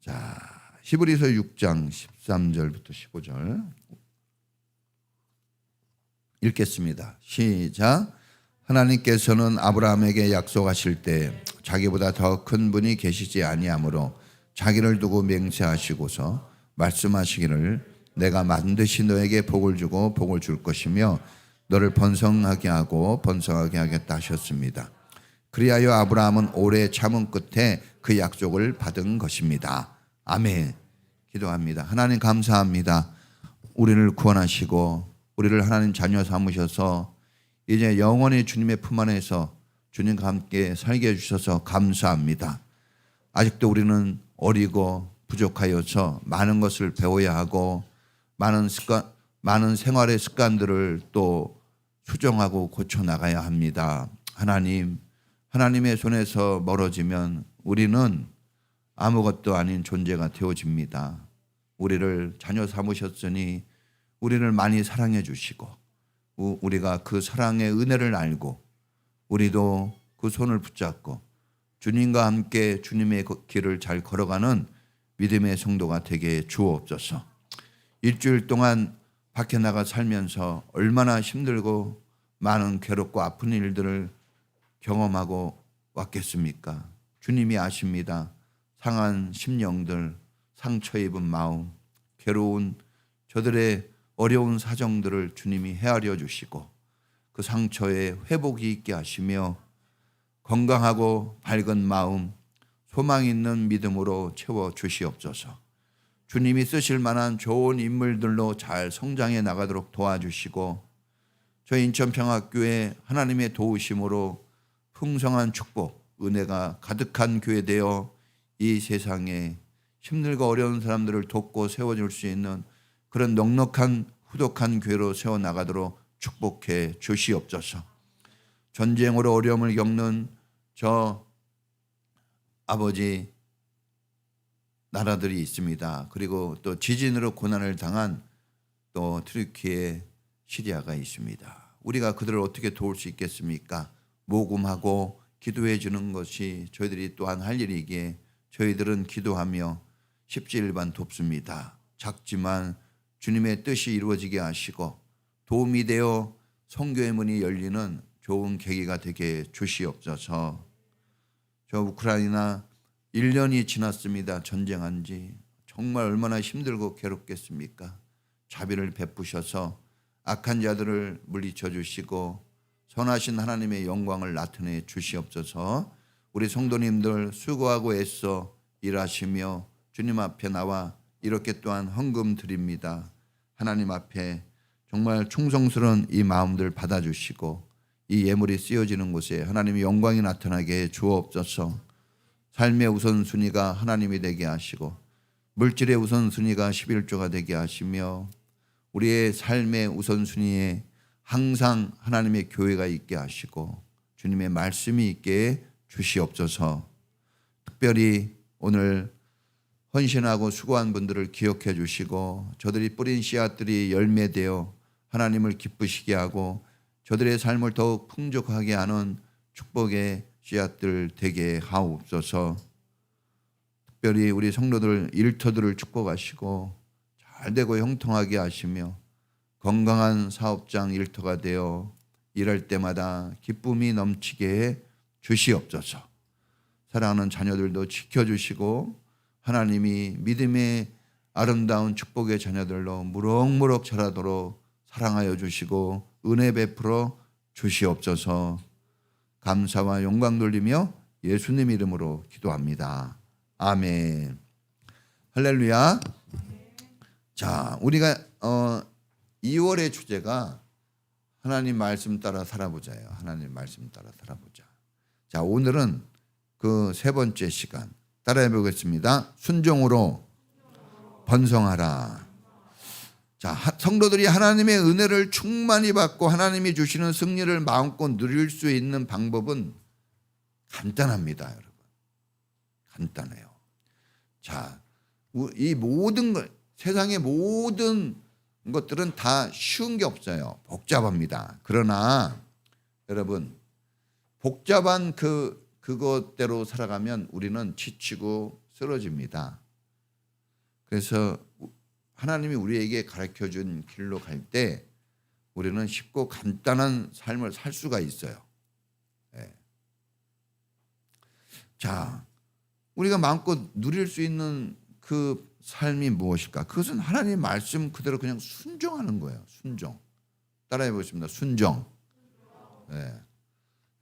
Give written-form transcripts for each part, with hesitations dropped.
자, 히브리서 6장 13절부터 15절 읽겠습니다. 시작. 하나님께서는 아브라함에게 약속하실 때 자기보다 더 큰 분이 계시지 아니하므로 자기를 두고 맹세하시고서 말씀하시기를 내가 반드시 너에게 복을 주고 복을 줄 것이며 너를 번성하게 하고 번성하게 하겠다 하셨습니다. 그리하여 아브라함은 오래 참음 끝에 그 약속을 받은 것입니다. 아멘. 기도합니다. 하나님 감사합니다. 우리를 구원하시고 우리를 하나님 자녀 삼으셔서 이제 영원히 주님의 품 안에서 주님과 함께 살게 해주셔서 감사합니다. 아직도 우리는 어리고 부족하여서 많은 것을 배워야 하고 많은 생활의 습관들을 또 수정하고 고쳐 나가야 합니다. 하나님의 손에서 멀어지면 우리는 아무것도 아닌 존재가 되어집니다. 우리를 자녀 삼으셨으니 우리를 많이 사랑해 주시고 우리가 그 사랑의 은혜를 알고 우리도 그 손을 붙잡고 주님과 함께 주님의 길을 잘 걸어가는 믿음의 성도가 되게 주옵소서. 일주일 동안 밖에 나가 살면서 얼마나 힘들고 많은 괴롭고 아픈 일들을 경험하고 왔겠습니까? 주님이 아십니다. 상한 심령들, 상처 입은 마음, 괴로운 저들의 어려운 사정들을 주님이 헤아려 주시고 그 상처에 회복이 있게 하시며 건강하고 밝은 마음, 소망 있는 믿음으로 채워 주시옵소서. 주님이 쓰실 만한 좋은 인물들로 잘 성장해 나가도록 도와주시고 저희 인천평화교회 하나님의 도우심으로 풍성한 축복, 은혜가 가득한 교회 되어 이 세상에 힘들고 어려운 사람들을 돕고 세워줄 수 있는 그런 넉넉한 후덕한 교회로 세워나가도록 축복해 주시옵소서. 전쟁으로 어려움을 겪는 저 아버지 나라들이 있습니다. 그리고 또 지진으로 고난을 당한 또 트르키예, 시리아가 있습니다. 우리가 그들을 어떻게 도울 수 있겠습니까? 모금하고 기도해 주는 것이 저희들이 또한 할 일이기에 저희들은 기도하며 십지일반 돕습니다. 작지만 주님의 뜻이 이루어지게 하시고 도움이 되어 선교의 문이 열리는 좋은 계기가 되게 주시옵소서. 저 우크라이나 1년이 지났습니다. 전쟁한 지 정말 얼마나 힘들고 괴롭겠습니까? 자비를 베푸셔서 악한 자들을 물리쳐 주시고 선하신 하나님의 영광을 나타내 주시옵소서. 우리 성도님들 수고하고 애써 일하시며 주님 앞에 나와 이렇게 또한 헌금 드립니다. 하나님 앞에 정말 충성스러운 이 마음들 받아주시고 이 예물이 쓰여지는 곳에 하나님의 영광이 나타나게 해 주옵소서. 삶의 우선순위가 하나님이 되게 하시고 물질의 우선순위가 11조가 되게 하시며 우리의 삶의 우선순위에 항상 하나님의 교회가 있게 하시고 주님의 말씀이 있게 주시옵소서. 특별히 오늘 헌신하고 수고한 분들을 기억해 주시고 저들이 뿌린 씨앗들이 열매되어 하나님을 기쁘시게 하고 저들의 삶을 더욱 풍족하게 하는 축복의 씨앗들 되게 하옵소서. 특별히 우리 성도들 일터들을 축복하시고 잘 되고 형통하게 하시며 건강한 사업장 일터가 되어 일할 때마다 기쁨이 넘치게 해 주시옵소서. 사랑하는 자녀들도 지켜주시고 하나님이 믿음의 아름다운 축복의 자녀들로 무럭무럭 자라도록 사랑하여 주시고 은혜 베풀어 주시옵소서. 감사와 영광 돌리며 예수님 이름으로 기도합니다. 아멘. 할렐루야. 자, 우리가 2월의 주제가 하나님 말씀 따라 살아보자예요. 하나님 말씀 따라 살아보자. 자, 오늘은 그 세 번째 시간 따라해 보겠습니다. 순종으로 번성하라. 자, 성도들이 하나님의 은혜를 충만히 받고 하나님이 주시는 승리를 마음껏 누릴 수 있는 방법은 간단합니다, 여러분. 간단해요. 자, 이 모든 것, 세상의 모든 것들은 다 쉬운 게 없어요. 복잡합니다. 그러나 여러분, 복잡한 그것대로 살아가면 우리는 지치고 쓰러집니다. 그래서 하나님이 우리에게 가르쳐준 길로 갈 때 우리는 쉽고 간단한 삶을 살 수가 있어요. 네. 자, 우리가 마음껏 누릴 수 있는 그 삶이 무엇일까? 그것은 하나님 말씀 그대로 그냥 순종하는 거예요. 순종. 따라해 보겠습니다. 순종. 네.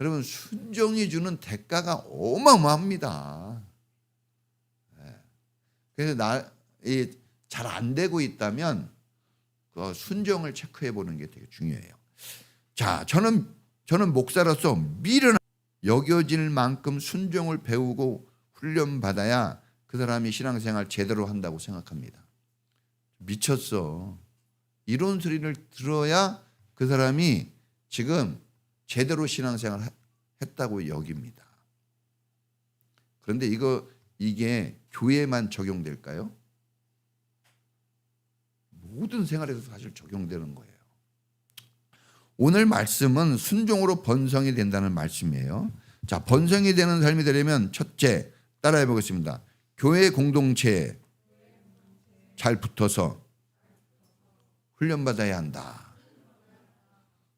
여러분, 순종이 주는 대가가 어마어마합니다. 네. 그래서 잘 안 되고 있다면 그 순종을 체크해 보는 게 되게 중요해요. 자, 저는 목사로서 미련한 여겨질 만큼 순종을 배우고 훈련받아야 그 사람이 신앙생활 제대로 한다고 생각합니다. 미쳤어. 이런 소리를 들어야 그 사람이 지금 제대로 신앙생활 했다고 여깁니다. 그런데 이게 교회만 적용될까요? 모든 생활에서 사실 적용되는 거예요. 오늘 말씀은 순종으로 번성이 된다는 말씀이에요. 자, 번성이 되는 삶이 되려면 첫째, 따라해 보겠습니다. 교회 공동체에 잘 붙어서 훈련받아야 한다.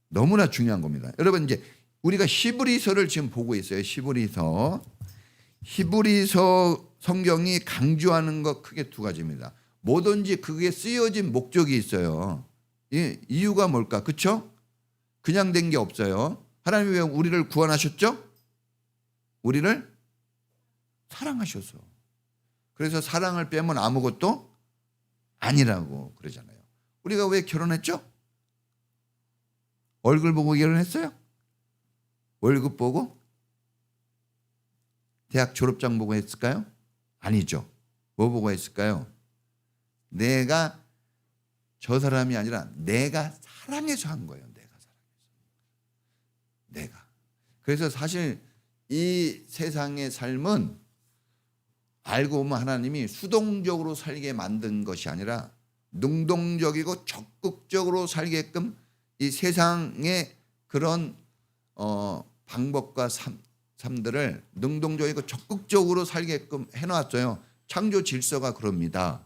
너무나 중요한 겁니다. 여러분, 이제 우리가 히브리서를 지금 보고 있어요. 히브리서 성경이 강조하는 것 크게 두 가지입니다. 뭐든지 그게 쓰여진 목적이 있어요. 이유가 뭘까? 그렇죠? 그냥 된 게 없어요. 하나님이 왜 우리를 구원하셨죠? 우리를 사랑하셔서. 그래서 사랑을 빼면 아무것도 아니라고 그러잖아요. 우리가 왜 결혼했죠? 얼굴 보고 결혼했어요? 월급 보고? 대학 졸업장 보고 했을까요? 아니죠. 뭐 보고 했을까요? 내가 저 사람이 아니라 내가 사랑해서 한 거예요. 내가. 그래서 사실 이 세상의 삶은 알고 보면 하나님이 수동적으로 살게 만든 것이 아니라 능동적이고 적극적으로 살게끔 이 세상의 그런 방법과 삶들을 능동적이고 적극적으로 살게끔 해놨어요. 창조 질서가 그럽니다.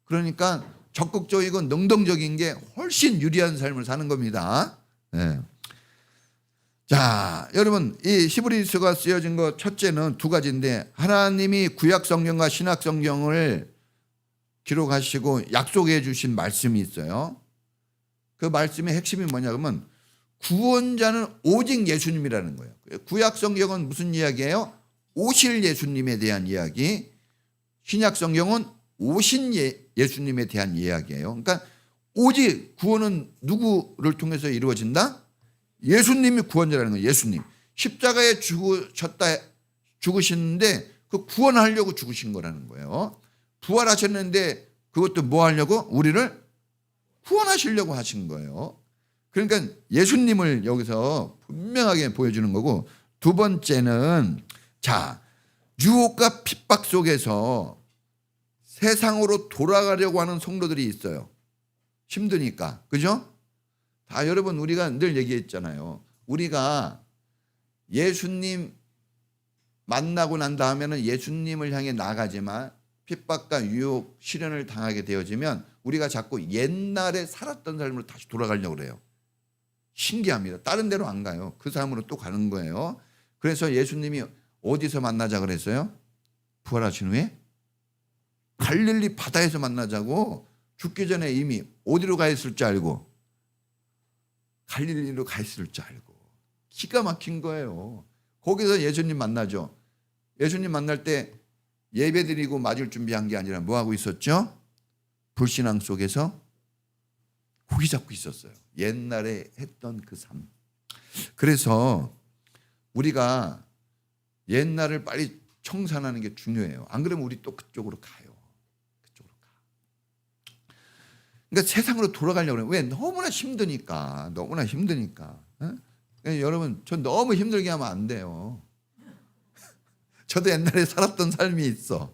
그러니까 적극적이고 능동적인 게 훨씬 유리한 삶을 사는 겁니다. 네. 자, 여러분, 이 히브리서가 쓰여진 것 첫째는 두 가지인데, 하나님이 구약 성경과 신약 성경을 기록하시고 약속해 주신 말씀이 있어요. 그 말씀의 핵심이 뭐냐 그러면 구원자는 오직 예수님이라는 거예요. 구약 성경은 무슨 이야기예요? 오실 예수님에 대한 이야기. 신약 성경은 오신 예수님에 대한 이야기예요. 그러니까 오직 구원은 누구를 통해서 이루어진다? 예수님이 구원자라는 거예요. 예수님. 십자가에 죽으시는데 그 구원하려고 죽으신 거라는 거예요. 부활하셨는데 그것도 뭐 하려고? 우리를 구원하시려고 하신 거예요. 그러니까 예수님을 여기서 분명하게 보여주는 거고, 두 번째는 자, 유혹과 핍박 속에서 세상으로 돌아가려고 하는 성도들이 있어요. 힘드니까. 그죠? 다 여러분, 우리가 늘 얘기했잖아요. 우리가 예수님 만나고 난 다음에는 예수님을 향해 나가지만 핍박과 유혹, 시련을 당하게 되어지면 우리가 자꾸 옛날에 살았던 삶으로 다시 돌아가려고 그래요. 신기합니다. 다른 데로 안 가요. 그 삶으로 또 가는 거예요. 그래서 예수님이 어디서 만나자 그랬어요? 부활하신 후에? 갈릴리 바다에서 만나자고. 죽기 전에 이미 어디로 가 있을 줄 알고, 갈릴리로 가 있을 줄 알고. 기가 막힌 거예요. 거기서 예수님 만나죠. 예수님 만날 때 예배드리고 맞을 준비한 게 아니라 뭐 하고 있었죠? 불신앙 속에서 고기 잡고 있었어요. 옛날에 했던 그 삶. 그래서 우리가 옛날을 빨리 청산하는 게 중요해요. 안 그러면 우리 또 그쪽으로 가요. 그쪽으로 가. 그러니까 세상으로 돌아가려고 해요. 왜? 너무나 힘드니까. 너무나 힘드니까. 그러니까 여러분, 전 너무 힘들게 하면 안 돼요. 저도 옛날에 살았던 삶이 있어.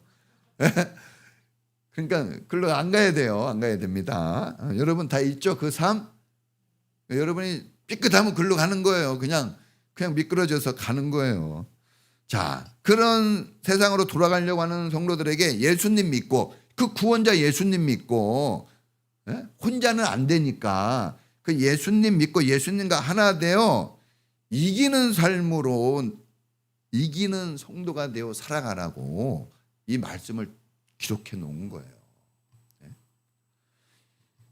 그러니까 글로 안 가야 돼요. 안 가야 됩니다. 여러분 다 있죠? 그 삶? 여러분이 삐끗하면 글로 가는 거예요. 그냥 미끄러져서 가는 거예요. 자, 그런 세상으로 돌아가려고 하는 성도들에게 예수님 믿고 그 그 구원자 예수님 믿고 혼자는 안 되니까 그 예수님 믿고 예수님과 하나 되어 이기는 삶으로 이기는 성도가 되어 살아가라고 이 말씀을 기록해 놓은 거예요.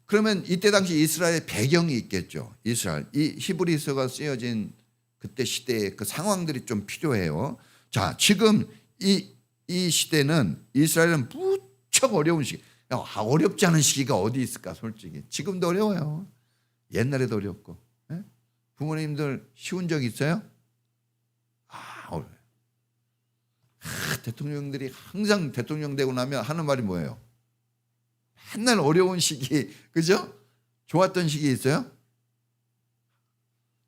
그러면 이때 당시 이스라엘의 배경이 있겠죠. 이스라엘. 이 히브리서가 쓰여진 그때 시대의 그 상황들이 좀 필요해요. 자, 지금 이 시대는 이스라엘은 무척 어려운 시기. 어렵지 않은 시기가 어디 있을까 솔직히. 지금도 어려워요. 옛날에도 어렵고. 부모님들 쉬운 적 있어요? 어려워요. 대통령들이 항상 대통령 되고 나면 하는 말이 뭐예요? 맨날 어려운 시기, 그죠? 좋았던 시기 있어요?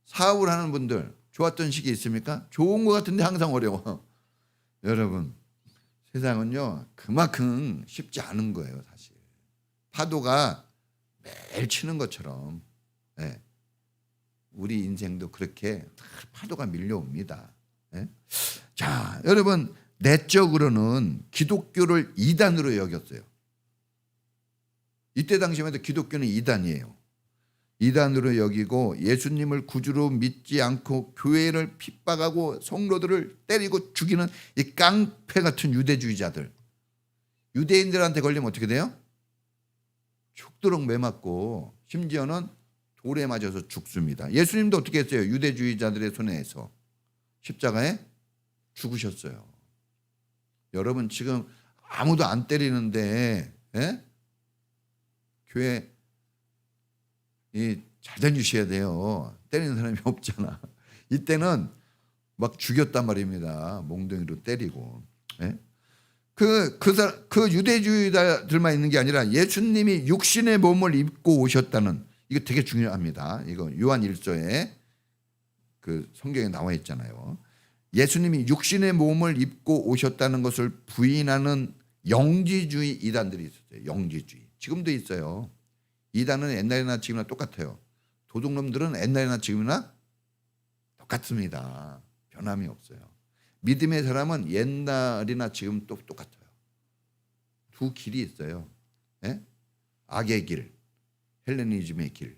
사업을 하는 분들 좋았던 시기 있습니까? 좋은 것 같은데 항상 어려워. 여러분, 세상은요 그만큼 쉽지 않은 거예요. 사실 파도가 매일 치는 것처럼 우리 인생도 그렇게 파도가 밀려옵니다. 자, 여러분, 내적으로는 기독교를 이단으로 여겼어요. 이때 당시만 해도 기독교는 이단이에요. 이단으로 여기고 예수님을 구주로 믿지 않고 교회를 핍박하고 성도들을 때리고 죽이는 이 깡패 같은 유대주의자들. 유대인들한테 걸리면 어떻게 돼요? 죽도록 매맞고 심지어는 돌에 맞아서 죽습니다. 예수님도 어떻게 했어요? 유대주의자들의 손에서 십자가에 죽으셨어요. 여러분, 지금 아무도 안 때리는데 교회 잘 다니셔야 돼요. 때리는 사람이 없잖아. 이때는 막 죽였단 말입니다. 몽둥이로 때리고. 그 유대주의자들만 있는 게 아니라 예수님이 육신의 몸을 입고 오셨다는, 이거 되게 중요합니다. 이거 요한 1서에 그 성경에 나와 있잖아요. 예수님이 육신의 몸을 입고 오셨다는 것을 부인하는 영지주의 이단들이 있었어요. 영지주의. 지금도 있어요. 이단은 옛날이나 지금이나 똑같아요. 도둑놈들은 옛날이나 지금이나 똑같습니다. 변함이 없어요. 믿음의 사람은 옛날이나 지금 또 똑같아요. 두 길이 있어요. 악의 길, 헬레니즘의 길,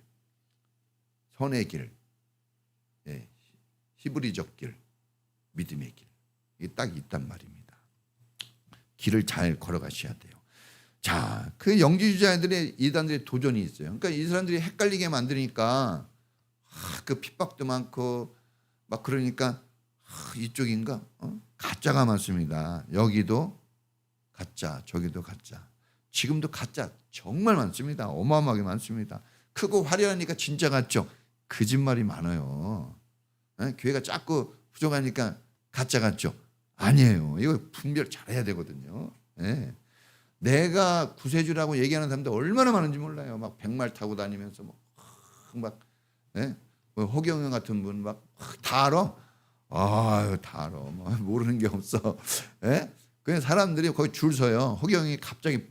선의 길, 히브리적 길, 믿음의 길. 이게 딱 있단 말입니다. 길을 잘 걸어가셔야 돼요. 자, 그 영지주의자들의 이단들의 도전이 있어요. 그러니까 이 사람들이 헷갈리게 만드니까 그 핍박도 많고 막 그러니까 이쪽인가? 가짜가 많습니다. 여기도 가짜, 저기도 가짜. 지금도 가짜 정말 많습니다. 어마어마하게 많습니다. 크고 화려하니까 진짜 같죠? 거짓말이 많아요. 교회가 자꾸 부족하니까 가짜 같죠? 아니에요. 이거 분별 잘해야 되거든요. 내가 구세주라고 얘기하는 사람들 얼마나 많은지 몰라요. 막 백말 타고 다니면서 막 허경영 같은 분 막 다 알아? 아유, 다 알아. 모르는 게 없어. 그냥 사람들이 거기 줄 서요. 허경영이 갑자기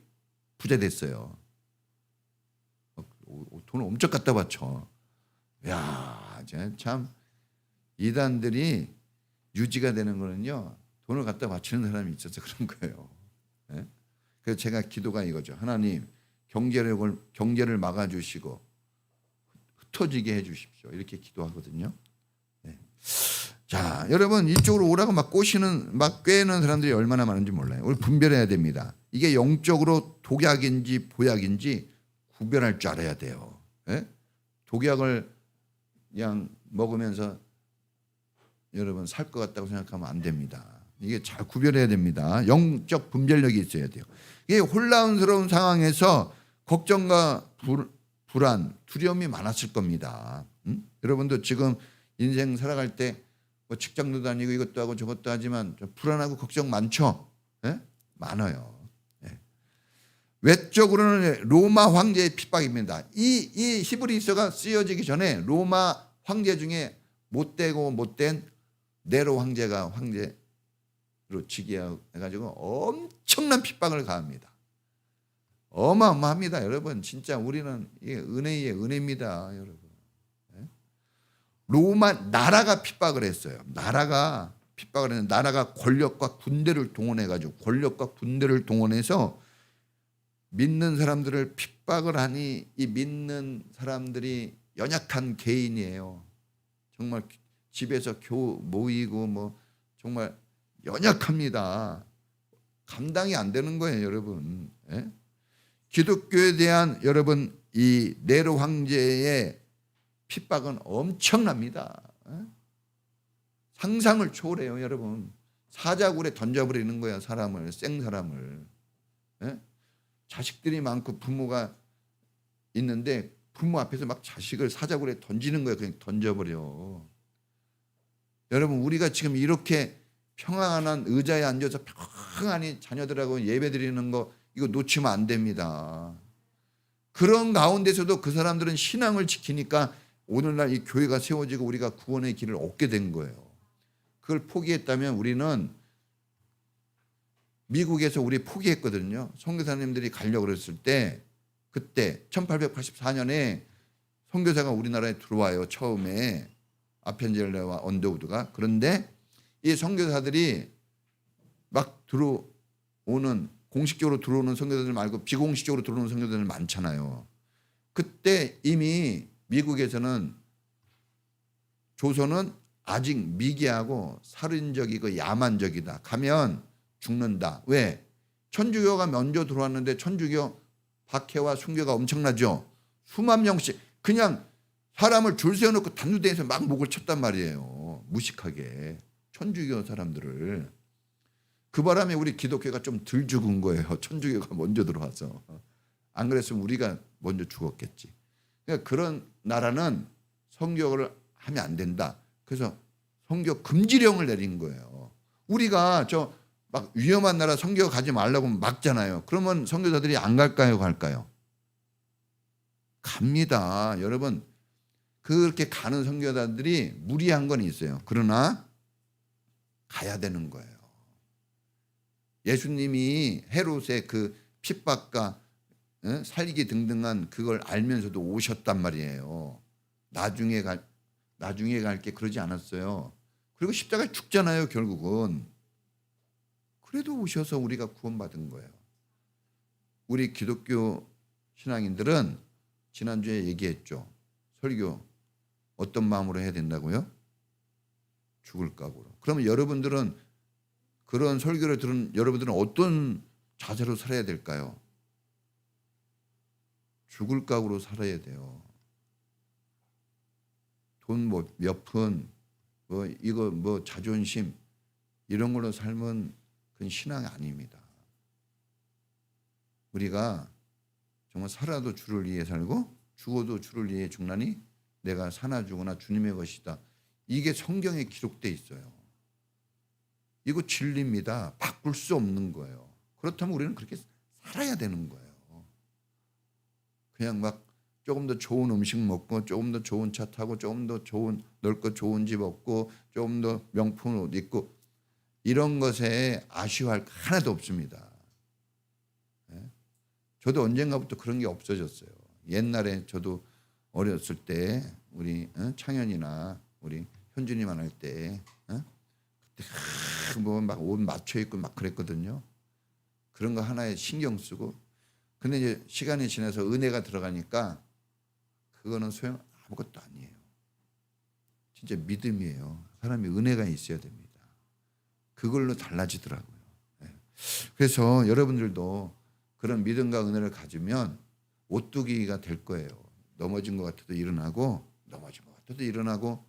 부자 됐어요. 돈을 엄청 갖다 바쳐. 야, 참 이단들이 유지가 되는 거는요, 돈을 갖다 바치는 사람이 있어서 그런 거예요. 그래서 제가 기도가 이거죠. 하나님, 경제를 막아주시고 흩어지게 해주십시오. 이렇게 기도하거든요. 자, 여러분, 이쪽으로 오라고 막 꿰는 사람들이 얼마나 많은지 몰라요. 우리 분별해야 됩니다. 이게 영적으로 독약인지 보약인지 구별할 줄 알아야 돼요. 독약을 그냥 먹으면서 여러분 살 것 같다고 생각하면 안 됩니다. 이게 잘 구별해야 됩니다. 영적 분별력이 있어야 돼요. 이게 혼란스러운 상황에서 걱정과 불안, 두려움이 많았을 겁니다. 여러분도 지금 인생 살아갈 때 뭐 직장도 다니고 이것도 하고 저것도 하지만 좀 불안하고 걱정 많죠? 많아요. 외적으로는 로마 황제의 핍박입니다. 이 히브리서가 쓰여지기 전에 로마 황제 중에 못된 네로 황제가 황제로 즉위해가지고 엄청난 핍박을 가합니다. 어마어마합니다. 여러분, 진짜 우리는 이게 은혜의 은혜입니다. 여러분. 로마 나라가 핍박을 했어요. 나라가 핍박을 했는데 나라가 권력과 군대를 동원해서 믿는 사람들을 핍박을 하니 이 믿는 사람들이 연약한 개인이에요. 정말 집에서 모이고 뭐 정말 연약합니다. 감당이 안 되는 거예요, 여러분. 예? 기독교에 대한 여러분 이 네로 황제의 핍박은 엄청납니다. 예? 상상을 초월해요, 여러분. 사자굴에 던져버리는 거야, 사람을, 생사람을. 예? 자식들이 많고 부모가 있는데 부모 앞에서 막 자식을 사자굴에 던지는 거예요. 그냥 던져버려. 여러분, 우리가 지금 이렇게 평안한 의자에 앉아서 평안히 자녀들하고 예배 드리는 거 이거 놓치면 안 됩니다. 그런 가운데서도 그 사람들은 신앙을 지키니까 오늘날 이 교회가 세워지고 우리가 구원의 길을 얻게 된 거예요. 그걸 포기했다면 우리는 미국에서 우리 포기했거든요. 선교사님들이 가려고 그랬을 때 그때 1884년에 선교사가 우리나라에 들어와요. 처음에 아펜젤레와 언더우드가. 그런데 이 선교사들이 막 들어오는 공식적으로 들어오는 선교사들 말고 비공식적으로 들어오는 선교사들 많잖아요. 그때 이미 미국에서는 조선은 아직 미개하고 살인적이고 야만적이다. 가면 죽는다. 왜? 천주교가 먼저 들어왔는데 천주교 박해와 순교가 엄청나죠. 수만 명씩 그냥 사람을 줄 세워놓고 단두대에서 막 목을 쳤단 말이에요. 무식하게. 천주교 사람들을. 그 바람에 우리 기독교가 좀 덜 죽은 거예요. 천주교가 먼저 들어와서. 안 그랬으면 우리가 먼저 죽었겠지. 그러니까 그런 나라는 선교를 하면 안 된다. 그래서 선교 금지령을 내린 거예요. 우리가 저 막 위험한 나라 선교 가지 말라고 막잖아요. 그러면 선교사들이 안 갈까요? 갈까요? 갑니다. 여러분, 그렇게 가는 선교사들이 무리한 건 있어요. 그러나 가야 되는 거예요. 예수님이 헤롯의 그 핍박과 살기 등등한 그걸 알면서도 오셨단 말이에요. 나중에 갈 게 그러지 않았어요. 그리고 십자가에 죽잖아요, 결국은. 그래도 오셔서 우리가 구원받은 거예요. 우리 기독교 신앙인들은 지난주에 얘기했죠. 설교 어떤 마음으로 해야 된다고요? 죽을 각오로. 그러면 여러분들은 그런 설교를 들은 여러분들은 어떤 자세로 살아야 될까요? 죽을 각오로 살아야 돼요. 돈 몇 푼, 이거 자존심 이런 걸로 살면 그건 신앙이 아닙니다. 우리가 정말 살아도 주를 위해 살고 죽어도 주를 위해 죽나니 내가 사나 죽으나 주님의 것이다. 이게 성경에 기록돼 있어요. 이거 진리입니다. 바꿀 수 없는 거예요. 그렇다면 우리는 그렇게 살아야 되는 거예요. 그냥 막 조금 더 좋은 음식 먹고 조금 더 좋은 차 타고 조금 더 좋은 넓고 좋은 집 얻고 조금 더 명품 옷 입고 이런 것에 아쉬워할 거 하나도 없습니다. 저도 언젠가부터 그런 게 없어졌어요. 옛날에 저도 어렸을 때 우리 창현이나 우리 현준이만 할 때 그때 뭐 막 옷 맞춰 입고 막 그랬거든요. 그런 거 하나에 신경 쓰고 근데 이제 시간이 지나서 은혜가 들어가니까 그거는 소용 아무것도 아니에요. 진짜 믿음이에요. 사람이 은혜가 있어야 됩니다. 그걸로 달라지더라고요. 그래서 여러분들도 그런 믿음과 은혜를 가지면 오뚜기가 될 거예요. 넘어진 것 같아도 일어나고 넘어진 것 같아도 일어나고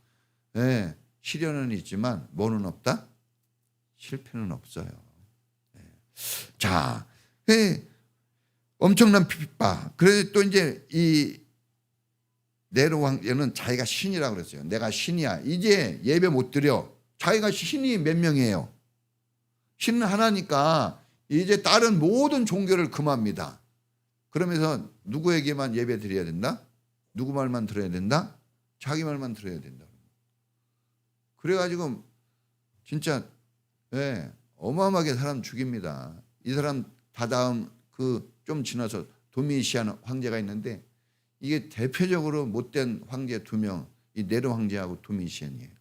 시련은 있지만 뭐는 없다? 실패는 없어요. 자, 엄청난 핍박. 그래서 또 이제 이 네로 왕제는 자기가 신이라고 그랬어요. 내가 신이야. 이제 예배 못 드려. 자기가 신이 몇 명이에요? 신은 하나니까 이제 다른 모든 종교를 금합니다. 그러면서 누구에게만 예배 드려야 된다? 누구 말만 들어야 된다? 자기 말만 들어야 된다. 그래가지고 진짜 어마어마하게 사람 죽입니다. 이 사람 다다음 그 좀 지나서 도미시안 황제가 있는데 이게 대표적으로 못된 황제 두 명, 이 네로 황제하고 도미시안이에요.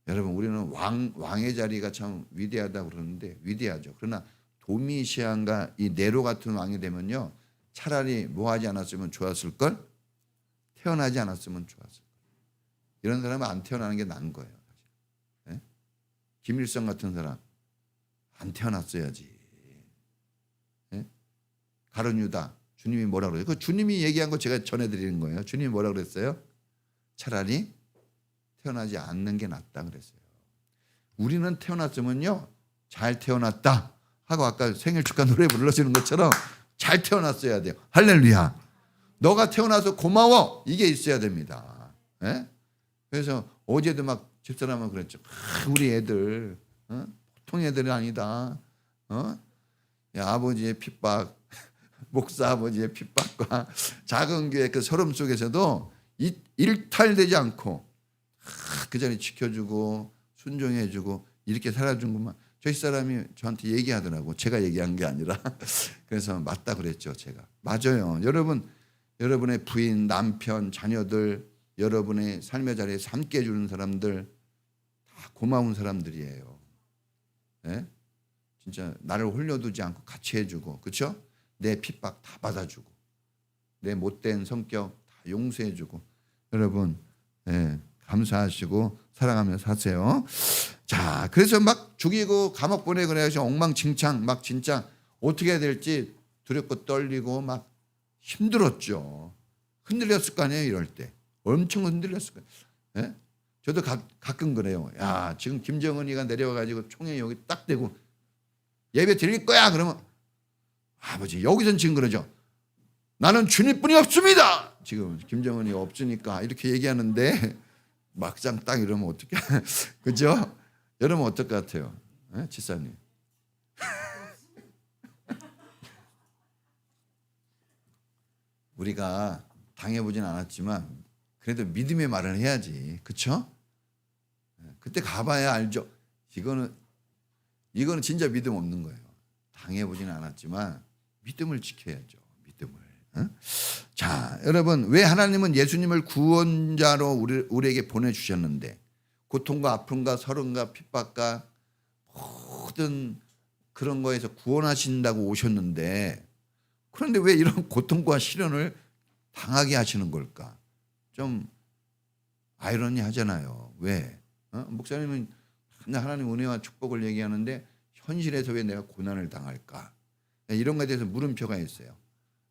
여러분 우리는 왕의 자리가 참 위대하다고 그러는데 위대하죠. 그러나 도미시안과 이 네로 같은 왕이 되면요 차라리 뭐 하지 않았으면 좋았을 걸? 태어나지 않았으면 좋았을 걸. 이런 사람은 안 태어나는 게 나은 거예요. 네? 김일성 같은 사람 안 태어났어야지. 네? 가룟 유다 주님이 뭐라 그래요? 그 주님이 얘기한 거 제가 전해드리는 거예요. 주님이 뭐라 그랬어요? 차라리 태어나지 않는 게 낫다 그랬어요. 우리는 태어났으면요 잘 태어났다 하고 아까 생일 축하 노래 불러주는 것처럼 잘 태어났어야 돼요. 할렐루야. 너가 태어나서 고마워 이게 있어야 됩니다. 예? 그래서 어제도 막 집사람은 그랬죠. 우리 애들 보통 애들이 아니다. 야, 아버지의 핍박 목사 아버지의 핍박과 작은 교회 그 서름 속에서도 일탈되지 않고 그 자리 지켜주고 순종해주고 이렇게 살아준구만. 저희 사람이 저한테 얘기하더라고. 제가 얘기한 게 아니라. 그래서 맞다 그랬죠. 제가. 맞아요. 여러분의 부인, 남편, 자녀들, 여러분의 삶의 자리에서 함께 해주는 사람들 다 고마운 사람들이에요. 네? 진짜 나를 홀려두지 않고 같이 해주고, 그렇죠? 내 핍박 다 받아주고, 내 못된 성격 다 용서해주고, 여러분 네, 감사하시고 사랑하며 사세요. 자, 그래서 막 죽이고 감옥 보내고 그래서 엉망진창 막 진짜 어떻게 해야 될지 두렵고 떨리고 막 힘들었죠. 흔들렸을 거 아니에요. 이럴 때 엄청 흔들렸을 거예요. 네? 저도 가끔 그래요. 야, 지금 김정은이가 내려와가지고 총에 여기 딱 대고 예배 드릴 거야. 그러면 아버지 여기선 지금 그러죠. 나는 주님뿐이 없습니다. 지금 김정은이 없으니까 이렇게 얘기하는데 막상 딱 이러면 어떻게 그죠? 여러분 어떨 것 같아요? 네? 지사님. 우리가 당해보진 않았지만 그래도 믿음의 말을 해야지. 그렇죠? 그때 가봐야 알죠. 이거는 진짜 믿음 없는 거예요. 당해보진 않았지만 믿음을 지켜야죠. 믿음을. 자, 여러분 왜 하나님은 예수님을 구원자로 우리에게 보내주셨는데 고통과 아픔과 서름과 핍박과 모든 그런 거에서 구원하신다고 오셨는데 그런데 왜 이런 고통과 시련을 당하게 하시는 걸까? 좀 아이러니하잖아요. 왜? 목사님은 하나님 은혜와 축복을 얘기하는데 현실에서 왜 내가 고난을 당할까? 이런 것에 대해서 물음표가 있어요.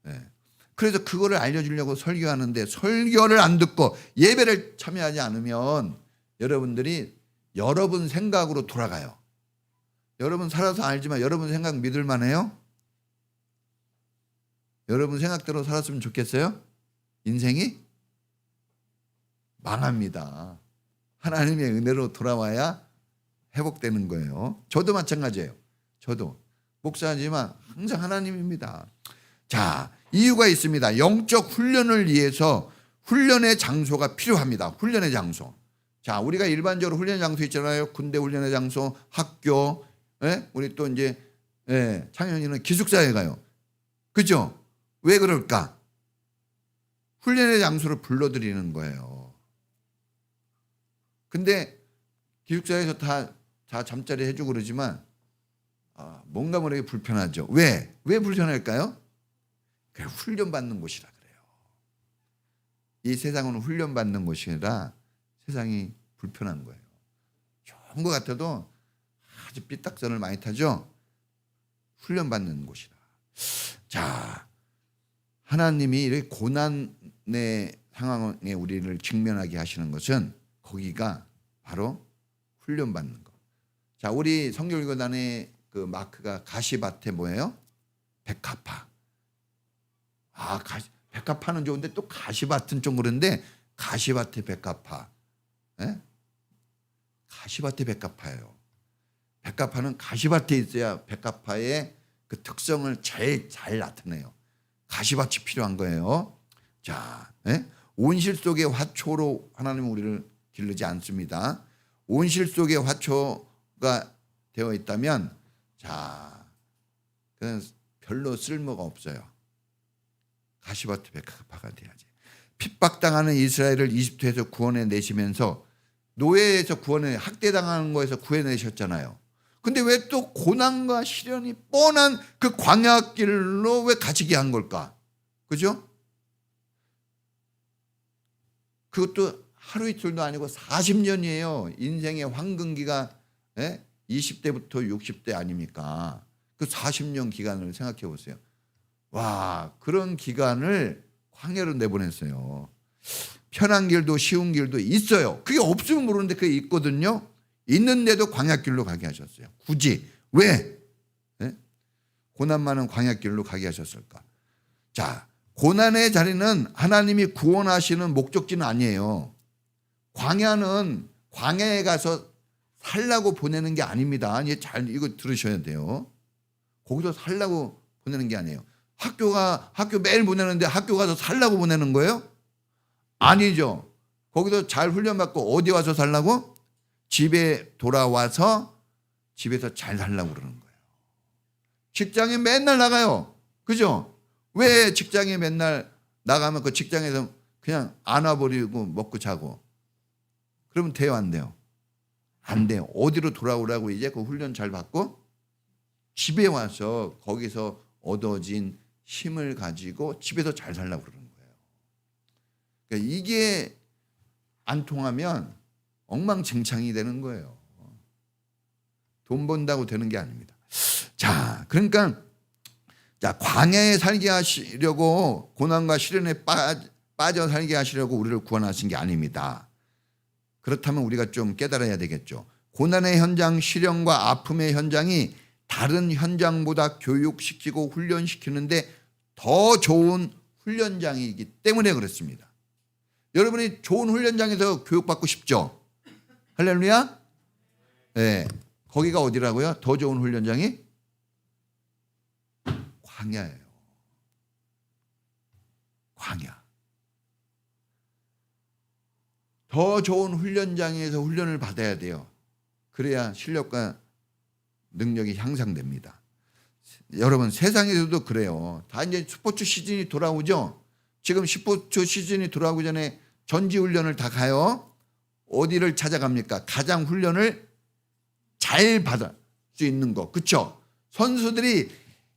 네. 그래서 그거를 알려주려고 설교하는데 설교를 안 듣고 예배를 참여하지 않으면 여러분들이 여러분 생각으로 돌아가요. 여러분 살아서 알지만 여러분 생각 믿을 만해요? 여러분 생각대로 살았으면 좋겠어요? 인생이 망합니다. 하나님의 은혜로 돌아와야 회복되는 거예요. 저도 마찬가지예요. 저도 목사지만 항상 하나님입니다. 자, 이유가 있습니다. 영적 훈련을 위해서 훈련의 장소가 필요합니다. 훈련의 장소. 자, 우리가 일반적으로 훈련의 장소 있잖아요. 군대 훈련의 장소, 학교, 우리 또 이제 창현이는 기숙사에 가요. 그죠? 왜 그럴까? 훈련의 장소를 불러들이는 거예요. 근데 기숙사에서 다 잠자리 해주고 그러지만 뭔가 모르게 불편하죠. 왜 불편할까요? 그래, 훈련받는 곳이라 그래요. 이 세상은 훈련받는 곳이라 세상이 불편한 거예요. 좋은 것 같아도 아주 삐딱선을 많이 타죠. 훈련받는 곳이라. 자, 하나님이 이렇게 고난의 상황에 우리를 직면하게 하시는 것은 거기가 바로 훈련받는 거. 자, 우리 성결교단의 그 마크가 가시밭에 뭐예요? 백합화. 백합화는 좋은데 또 가시밭은 좀 그런데 가시밭에 백합화. 가시밭에 백합화예요. 백합화는 가시밭에 있어야 백합화의 그 특성을 제일 잘 나타내요. 가시밭이 필요한 거예요. 자, 온실 속의 화초로 하나님은 우리를 기르지 않습니다. 온실 속의 화초가 되어 있다면 자, 그건 별로 쓸모가 없어요. 가시밭에 백합화가 돼야지. 핍박당하는 이스라엘을 이집트에서 구원해 내시면서 노예에서 학대당하는 거에서 구해내셨잖아요. 근데 왜 또 고난과 시련이 뻔한 그 광야길로 왜 갇히게 한 걸까? 그죠? 그것도 하루 이틀도 아니고 40년이에요. 인생의 황금기가 20대부터 60대 아닙니까? 그 40년 기간을 생각해 보세요. 와, 그런 기간을 광야로 내보냈어요. 편한 길도 쉬운 길도 있어요. 그게 없으면 모르는데 그게 있거든요. 있는데도 광야길로 가게 하셨어요. 굳이. 왜? 고난 많은 광야길로 가게 하셨을까? 자, 고난의 자리는 하나님이 구원하시는 목적지는 아니에요. 광야는 광야에 가서 살라고 보내는 게 아닙니다. 이거 들으셔야 돼요. 거기서 살라고 보내는 게 아니에요. 학교 매일 보내는데 학교 가서 살라고 보내는 거예요? 아니죠. 거기서 잘 훈련받고 어디 와서 살라고? 집에 돌아와서 집에서 잘 살라고 그러는 거예요. 직장에 맨날 나가요. 그죠? 왜 직장에 맨날 나가면 그 직장에서 그냥 안아버리고 먹고 자고. 그러면 돼요, 안 돼요? 안 돼요. 어디로 돌아오라고 이제 그 훈련 잘 받고 집에 와서 거기서 얻어진 힘을 가지고 집에서 잘 살라고 그러는 거예요. 그러니까 이게 안 통하면 엉망진창이 되는 거예요. 돈 번다고 되는 게 아닙니다. 자, 그러니까 광야에 살게 하시려고 고난과 시련에 빠져 살게 하시려고 우리를 구원하신 게 아닙니다. 그렇다면 우리가 좀 깨달아야 되겠죠. 고난의 현장, 시련과 아픔의 현장이 다른 현장보다 교육시키고 훈련시키는데 더 좋은 훈련장이기 때문에 그렇습니다. 여러분이 좋은 훈련장에서 교육받고 싶죠? 할렐루야? 네. 거기가 어디라고요? 더 좋은 훈련장이? 광야예요. 광야. 더 좋은 훈련장에서 훈련을 받아야 돼요. 그래야 실력과 능력이 향상됩니다. 여러분, 세상에서도 그래요. 다 이제 스포츠 시즌이 돌아오죠. 지금 스포츠 시즌이 돌아오기 전에 전지훈련을 다 가요. 어디를 찾아갑니까? 가장 훈련을 잘 받을 수 있는 거. 그렇죠? 선수들이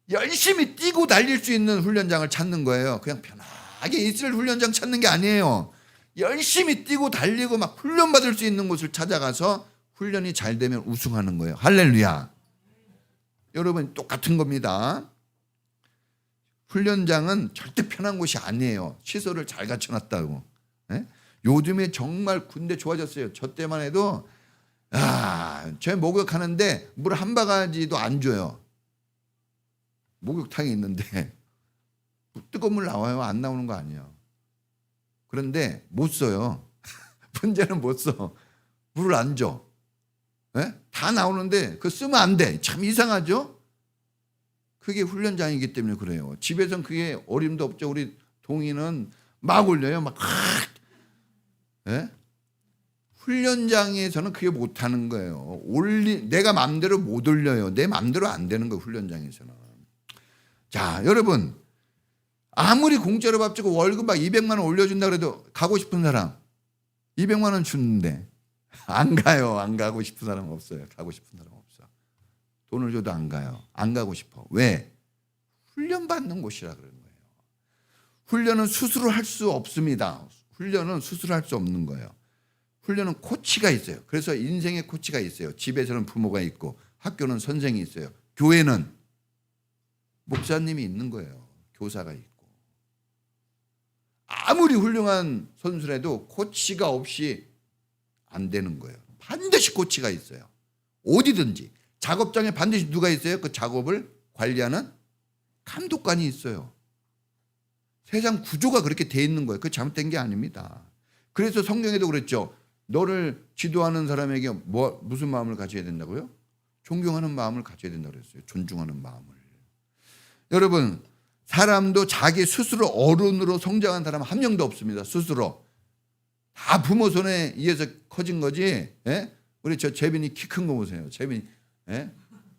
열심히 뛰고 달릴 수 있는 훈련장을 찾는 거예요. 그냥 편하게 있을 훈련장 찾는 게 아니에요. 열심히 뛰고 달리고 막 훈련받을 수 있는 곳을 찾아가서 훈련이 잘 되면 우승하는 거예요. 할렐루야. 여러분, 똑같은 겁니다. 훈련장은 절대 편한 곳이 아니에요. 시설을 잘 갖춰놨다고. 요즘에 정말 군대 좋아졌어요. 저 때만 해도 제 목욕하는데 물 한 바가지도 안 줘요. 목욕탕이 있는데 뜨거운 물 나와요? 안 나오는 거 아니에요. 그런데 못 써요. 문제는 못 써. 물을 안 줘. 다 나오는데 그거 쓰면 안 돼. 참 이상하죠? 그게 훈련장이기 때문에 그래요. 집에서는 그게 어림도 없죠. 우리 동이는 막 올려요. 막. 훈련장에서는 그게 못하는 거예요. 내가 마음대로 못 올려요. 내 마음대로 안 되는 거예요. 훈련장에서는. 자, 여러분. 아무리 공짜로 밥 주고 월급 막 200만 원 올려준다 그래도 가고 싶은 사람 200만 원 주는데 안 가요. 안 가고 싶은 사람 없어요. 가고 싶은 사람 없어. 돈을 줘도 안 가요. 안 가고 싶어. 왜? 훈련받는 곳이라 그러는 거예요. 훈련은 스스로 할 수 없습니다. 훈련은 스스로 할 수 없는 거예요. 훈련은 코치가 있어요. 그래서 인생의 코치가 있어요. 집에서는 부모가 있고 학교는 선생이 있어요. 교회는 목사님이 있는 거예요. 교사가 있고. 아무리 훌륭한 선수라도 코치가 없이 안 되는 거예요. 반드시 코치가 있어요. 어디든지. 작업장에 반드시 누가 있어요? 그 작업을 관리하는 감독관이 있어요. 세상 구조가 그렇게 돼 있는 거예요. 그게 잘못된 게 아닙니다. 그래서 성경에도 그랬죠. 너를 지도하는 사람에게 무슨 마음을 가져야 된다고요? 존경하는 마음을 가져야 된다고 그랬어요. 존중하는 마음을. 여러분, 사람도 자기 스스로 어른으로 성장한 사람 한 명도 없습니다. 스스로. 다 부모 손에 의해서 커진 거지. 우리 저 재빈이 키 큰 거 보세요. 재빈이.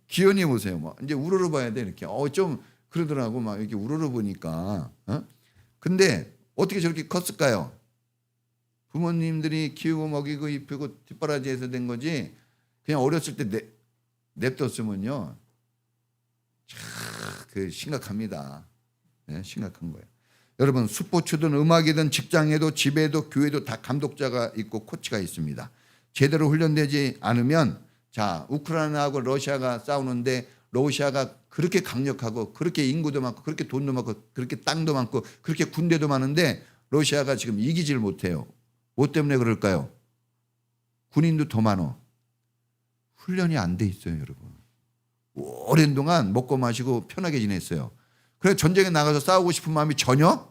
기현이 보세요. 뭐 이제 우러러 봐야 돼. 이렇게. 좀 그러더라고. 막 이렇게 우러러 보니까. 근데 어떻게 저렇게 컸을까요? 부모님들이 키우고 먹이고 입히고 뒷바라지해서 된 거지. 그냥 어렸을 때 냅뒀으면요. 참 심각합니다. 심각한 거예요. 여러분 스포츠든 음악이든 직장에도 집에도 교회도 다 감독자가 있고 코치가 있습니다. 제대로 훈련되지 않으면 자 우크라이나하고 러시아가 싸우는데 러시아가 그렇게 강력하고 그렇게 인구도 많고 그렇게 돈도 많고 그렇게 땅도 많고 그렇게 군대도 많은데 러시아가 지금 이기질 못해요. 뭐 때문에 그럴까요? 군인도 더 많어. 훈련이 안 돼 있어요, 여러분. 오랜 동안 먹고 마시고 편하게 지냈어요. 그래서 전쟁에 나가서 싸우고 싶은 마음이 전혀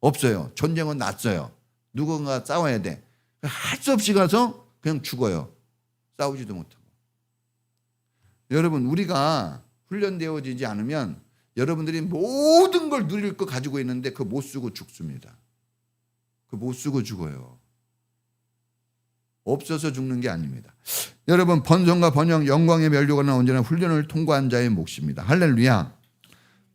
없어요. 전쟁은 났어요. 누군가 싸워야 돼. 할 수 없이 가서 그냥 죽어요. 싸우지도 못하고. 여러분 우리가 훈련되어지지 않으면 여러분들이 모든 걸 누릴 거 가지고 있는데 그거 못 쓰고 죽습니다. 그거 못 쓰고 죽어요. 없어서 죽는 게 아닙니다. 여러분 번성과 번영 영광의 멸류관은 언제나 훈련을 통과한 자의 몫입니다. 할렐루야.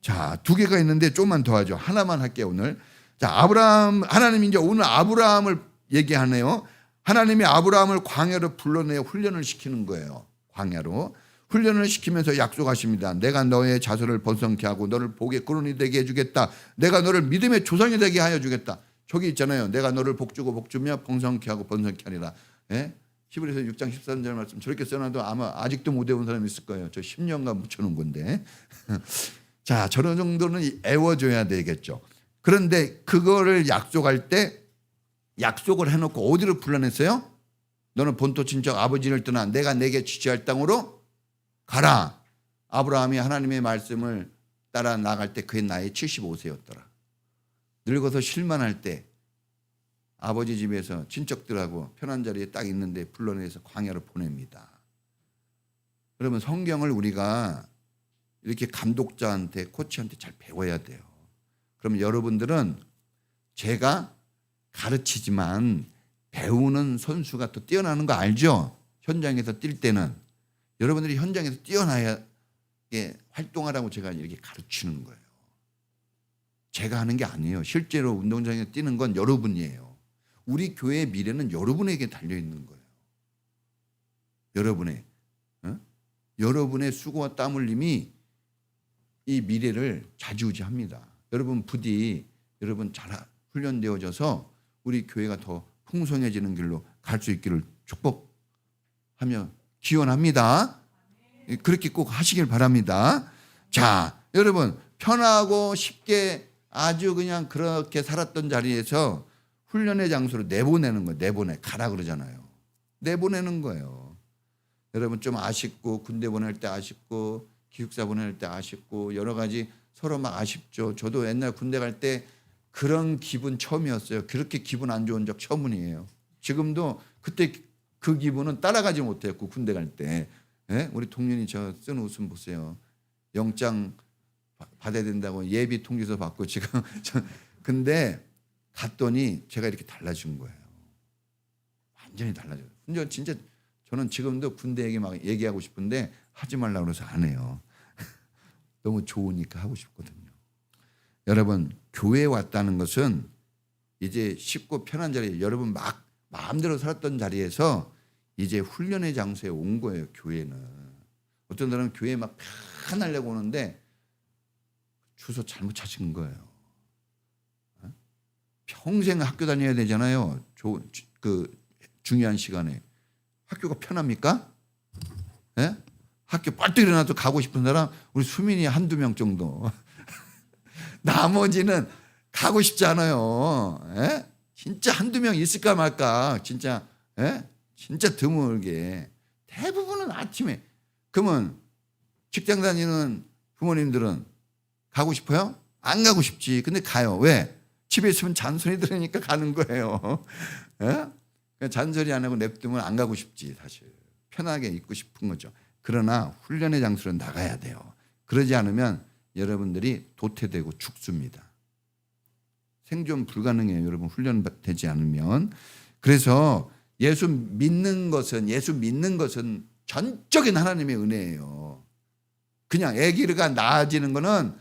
자, 두 개가 있는데 조금만 더 하죠. 하나만 할게요 오늘. 자, 아브라함 하나님이 이제 오늘 아브라함을 얘기하네요. 하나님이 아브라함을 광야로 불러내어 훈련을 시키는 거예요. 광야로 훈련을 시키면서 약속하십니다. 내가 너의 자손을 번성케 하고 너를 복의 근원이 되게 해주겠다. 내가 너를 믿음의 조상이 되게 하여 주겠다. 저기 있잖아요. 내가 너를 복주고 복주며 번성케 하고 번성케 하리라. 예? 히브리서 6장 13절 말씀 저렇게 써놔도 아마 아직도 못 외운 사람이 있을 거예요. 저 10년간 묻혀놓은 건데. 자, 저런 정도는 애워줘야 되겠죠. 그런데 그거를 약속할 때 약속을 해놓고 어디로 불러냈어요? 너는 본토 친척 아버지를 떠나 내가 내게 지시할 땅으로 가라. 아브라함이 하나님의 말씀을 따라 나갈 때 그의 나이 75세였더라. 늙어서 실만할 때 아버지 집에서 친척들하고 편한 자리에 딱 있는데 불러내서 광야로 보냅니다. 그러면 성경을 우리가 이렇게 감독자한테 코치한테 잘 배워야 돼요. 그러면 여러분들은 제가 가르치지만 배우는 선수가 더 뛰어나는 거 알죠? 현장에서 뛸 때는 여러분들이 현장에서 뛰어나야 활동하라고 제가 이렇게 가르치는 거예요. 제가 하는 게 아니에요. 실제로 운동장에 뛰는 건 여러분이에요. 우리 교회의 미래는 여러분에게 달려있는 거예요. 여러분의 수고와 땀 흘림이 이 미래를 좌지우지합니다. 여러분 부디 여러분 잘 훈련되어져서 우리 교회가 더 풍성해지는 길로 갈 수 있기를 축복하며 기원합니다. 그렇게 꼭 하시길 바랍니다. 자, 여러분 편하고 쉽게 아주 그냥 그렇게 살았던 자리에서 훈련의 장소로 내보내는 거예요. 가라 그러잖아요. 내보내는 거예요. 여러분 좀 아쉽고 군대 보낼 때 아쉽고 기숙사 보낼 때 아쉽고 여러 가지 서로 막 아쉽죠. 저도 옛날 군대 갈 때 그런 기분 처음이었어요. 그렇게 기분 안 좋은 적 처음이에요. 지금도 그때 그 기분은 따라가지 못했고 군대 갈 때. 예? 우리 동년이 저 쓴 웃음 보세요. 영장 받아야 된다고 예비 통지서 받고 지금 근데 갔더니 제가 이렇게 달라진 거예요. 완전히 달라져요. 근데 진짜 저는 지금도 군대 얘기 막 얘기하고 싶은데 하지 말라고 그래서 안 해요. 너무 좋으니까 하고 싶거든요. 여러분 교회에 왔다는 것은 이제 쉽고 편한 자리에 여러분 막 마음대로 살았던 자리에서 이제 훈련의 장소에 온 거예요. 교회는. 어떤 사람은 교회에 막 편하려고 오는데 주소 잘못 찾은 거예요. 평생 학교 다녀야 되잖아요. 그 중요한 시간에. 학교가 편합니까? 예? 학교 빨리 일어나서 가고 싶은 사람 우리 수민이 한두 명 정도. 나머지는 가고 싶지 않아요. 예? 진짜 한두 명 있을까 말까. 진짜 예? 진짜 드물게. 대부분은 아침에. 그러면 직장 다니는 부모님들은 가고 싶어요? 안 가고 싶지. 근데 가요. 왜? 집에 있으면 잔소리 들으니까 가는 거예요. 예? 잔소리 안 하고 냅두면 안 가고 싶지 사실. 편하게 있고 싶은 거죠. 그러나 훈련의 장소로 나가야 돼요. 그러지 않으면 여러분들이 도태되고 죽습니다. 생존 불가능해요. 여러분 훈련되지 않으면. 그래서 예수 믿는 것은 전적인 하나님의 은혜예요. 그냥 아기가 나아지는 거는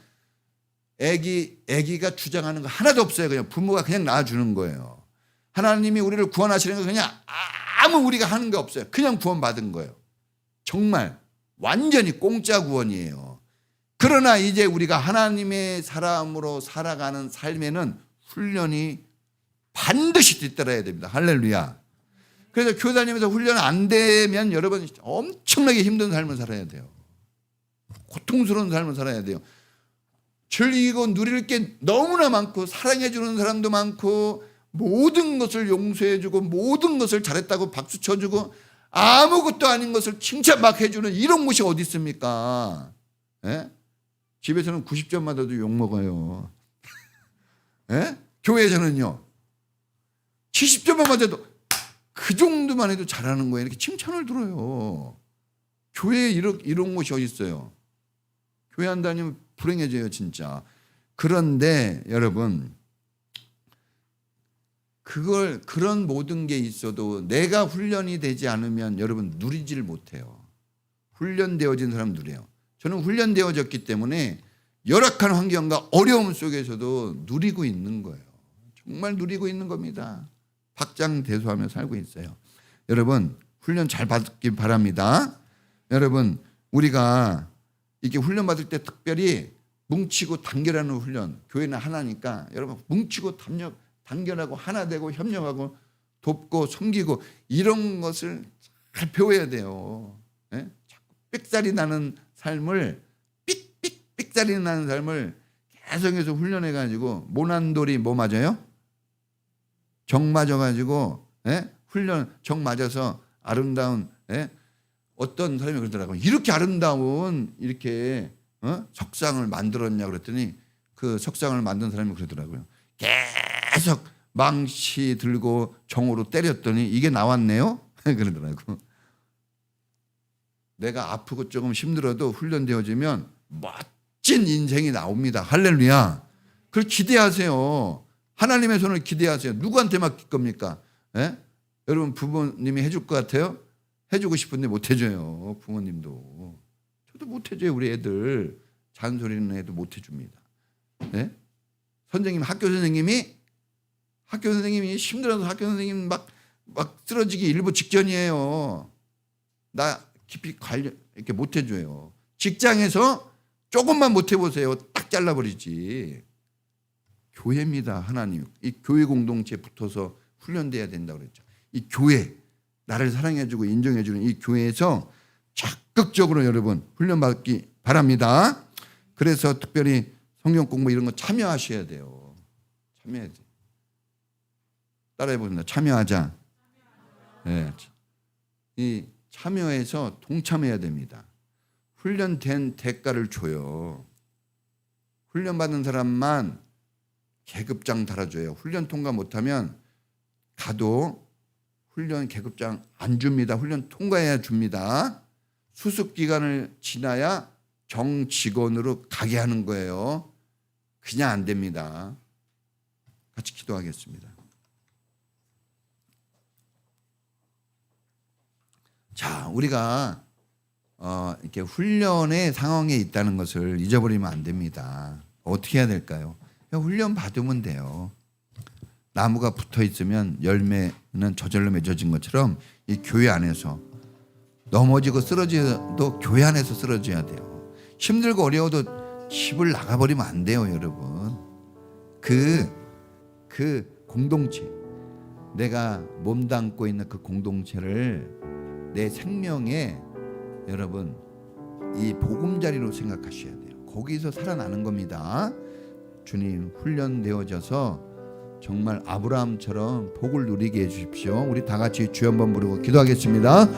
아기가 주장하는 거 하나도 없어요. 그냥 부모가 그냥 낳아주는 거예요. 하나님이 우리를 구원하시는 거 그냥 아무 우리가 하는 게 없어요. 그냥 구원받은 거예요. 정말 완전히 공짜 구원이에요. 그러나 이제 우리가 하나님의 사람으로 살아가는 삶에는 훈련이 반드시 뒤따라야 됩니다. 할렐루야. 그래서 교회 다니면서 훈련 안 되면 여러분 엄청나게 힘든 삶을 살아야 돼요. 고통스러운 삶을 살아야 돼요. 즐기고 누릴 게 너무나 많고 사랑해 주는 사람도 많고 모든 것을 용서해 주고 모든 것을 잘했다고 박수 쳐주고 아무것도 아닌 것을 칭찬 막 해주는 이런 곳이 어디 있습니까? 예? 집에서는 90점 맞아도 욕먹어요. 예? 교회에서는요 70점만 맞아도 그 정도만 해도 잘하는 거예요. 이렇게 칭찬을 들어요. 교회에 이런 곳이 어디 있어요? 교회 안 다니면 불행해져요 진짜. 그런데 여러분 그런 모든 게 있어도 내가 훈련이 되지 않으면 여러분 누리지를 못해요. 훈련되어진 사람 누려요. 저는 훈련되어졌기 때문에 열악한 환경과 어려움 속에서도 누리고 있는 거예요. 정말 누리고 있는 겁니다. 박장대소하며 살고 있어요. 여러분 훈련 잘 받기 바랍니다. 여러분 우리가 이렇게 훈련 받을 때 특별히 뭉치고 단결하는 훈련, 교회는 하나니까 여러분 뭉치고 단결하고 하나 되고 협력하고 돕고 섬기고 이런 것을 잘 배워야 돼요. 예? 자꾸 삑살이 나는 삶을 삑삑삑살이 나는 삶을 계속해서 훈련해 가지고 모난돌이 뭐 맞아요? 정 맞아 가지고 예? 훈련 정 맞아서 아름다운 예? 어떤 사람이 그러더라고요. 이렇게 아름다운 이렇게 석상을 만들었냐 그랬더니 그 석상을 만든 사람이 그러더라고요. 계속 망치 들고 정으로 때렸더니 이게 나왔네요. 그러더라고. 내가 아프고 조금 힘들어도 훈련되어지면 멋진 인생이 나옵니다. 할렐루야. 그걸 기대하세요. 하나님의 손을 기대하세요. 누구한테 맡길 겁니까? 예? 여러분 부모님이 해줄 것 같아요? 해주고 싶은데 못 해줘요. 부모님도. 저도 못 해줘요. 우리 애들. 잔소리는 해도 못 해줍니다. 네? 선생님, 학교 선생님이 힘들어서 학교 선생님 막 쓰러지기 일부 직전이에요. 나 깊이 이렇게 못 해줘요. 직장에서 조금만 못 해보세요. 딱 잘라버리지. 교회입니다. 하나님. 이 교회 공동체에 붙어서 훈련돼야 된다고 그랬죠. 이 교회. 나를 사랑해주고 인정해주는 이 교회에서 적극적으로 여러분 훈련받기 바랍니다. 그래서 특별히 성경 공부 이런 거 참여하셔야 돼요. 참여해야 돼요. 따라해보겠습니다. 참여하자. 네. 이 참여해서 동참해야 됩니다. 훈련된 대가를 줘요. 훈련받은 사람만 계급장 달아줘요. 훈련 통과 못하면 가도 훈련 계급장 안 줍니다. 훈련 통과해야 줍니다. 수습 기간을 지나야 정직원으로 가게 하는 거예요. 그냥 안 됩니다. 같이 기도하겠습니다. 자, 우리가 이렇게 훈련의 상황에 있다는 것을 잊어버리면 안 됩니다. 어떻게 해야 될까요? 그냥 훈련 받으면 돼요. 나무가 붙어 있으면 열매는 저절로 맺어진 것처럼 이 교회 안에서 넘어지고 쓰러져도 교회 안에서 쓰러져야 돼요. 힘들고 어려워도 집을 나가버리면 안 돼요, 여러분. 그 공동체, 내가 몸담고 있는 그 공동체를 내 생명에 여러분 이 보금자리로 생각하셔야 돼요. 거기서 살아나는 겁니다. 주님 훈련되어져서 정말 아브라함처럼 복을 누리게 해주십시오. 우리 다 같이 주여 한번 부르고 기도하겠습니다.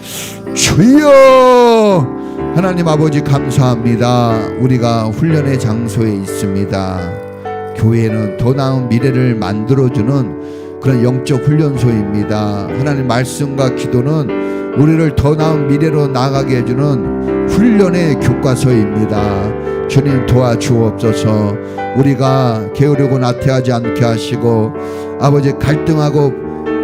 주여! 하나님 아버지 감사합니다. 우리가 훈련의 장소에 있습니다. 교회는 더 나은 미래를 만들어주는 그런 영적 훈련소입니다. 하나님 말씀과 기도는 우리를 더 나은 미래로 나아가게 해주는 훈련의 교과서입니다. 주님 도와주옵소서. 우리가 게으르고 나태하지 않게 하시고 아버지 갈등하고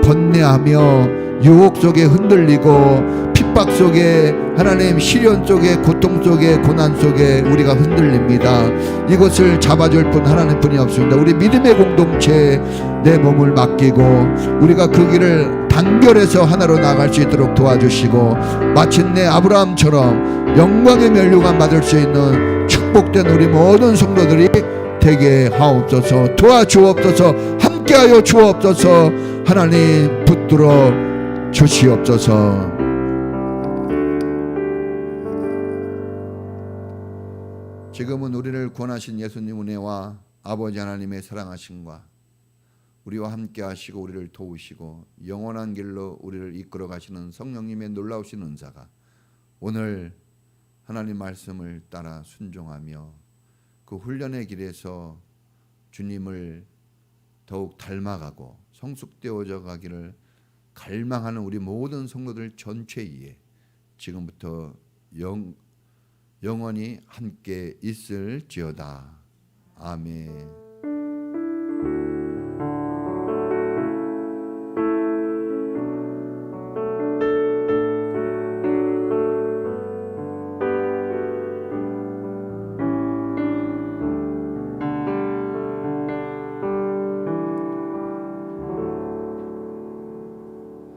번뇌하며 유혹 속에 흔들리고 핍박 속에 하나님 시련 속에 고통 속에 고난 속에 우리가 흔들립니다. 이것을 잡아줄 분 하나님뿐이 없습니다. 우리 믿음의 공동체에 내 몸을 맡기고 우리가 그 길을 단결해서 하나로 나갈 수 있도록 도와주시고 마침내 아브라함처럼 영광의 면류관 받을 수 있는 축복된 우리 모든 성도들이 되게 하옵소서. 도와주옵소서. 함께하여 주옵소서. 하나님 붙들어 주시옵소서. 지금은 우리를 구원하신 예수님 은혜와 아버지 하나님의 사랑하심과 우리와 함께 하시고 우리를 도우시고 영원한 길로 우리를 이끌어 가시는 성령님의 놀라우신 은사가 오늘 하나님 말씀을 따라 순종하며 그 훈련의 길에서 주님을 더욱 닮아가고 성숙되어져 가기를 갈망하는 우리 모든 성도들 전체에 지금부터 영원히 함께 있을지어다. 아멘.